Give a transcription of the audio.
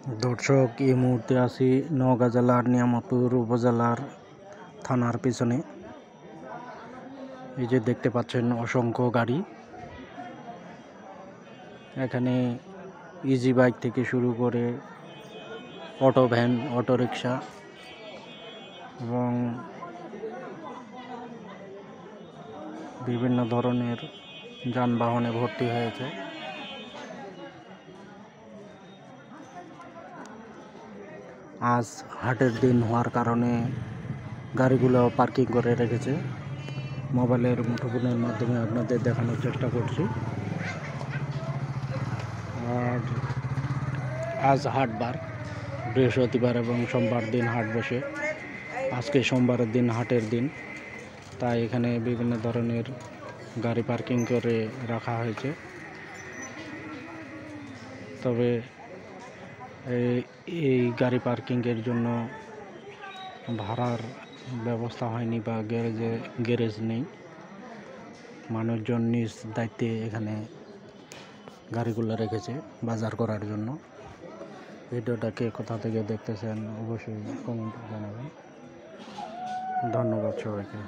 দর্শক, এই মুহূর্তে আছি নওগাঁ জেলার নিয়ামতপুর উপজেলার থানার পিছনে। এই যে দেখতে পাচ্ছেন অসংখ্য গাড়ি। এখানে ইজি বাইক থেকে শুরু করে অটো ভ্যান, অটো রিক্সা এবং বিভিন্ন ধরনের যানবাহনে ভর্তি হয়েছে। আজ হাটের দিন হওয়ার কারণে গাড়িগুলো পার্কিং করে রেখেছে। মোবাইলের মুঠোফোনের মাধ্যমে আপনাদের দেখানোর চেষ্টা করছি। আর আজ হাটবার, বৃহস্পতিবার এবং সোমবার দিন হাট বসে। আজকে সোমবারের দিন হাটের দিন, তাই এখানে বিভিন্ন ধরনের গাড়ি পার্কিং করে রাখা হয়েছে। তবে এই গাড়ি পার্কিংয়ের জন্য ভাড়ার ব্যবস্থা হয়নি বা গ্যারেজ নেই। মানুষজন নিজ দায়িত্বে এখানে গাড়িগুলো রেখেছে বাজার করার জন্য। ভিডিওটাকে কোথা থেকে দেখতেছেন অবশ্যই কমেন্টে জানাবেন। ধন্যবাদ সবাইকে।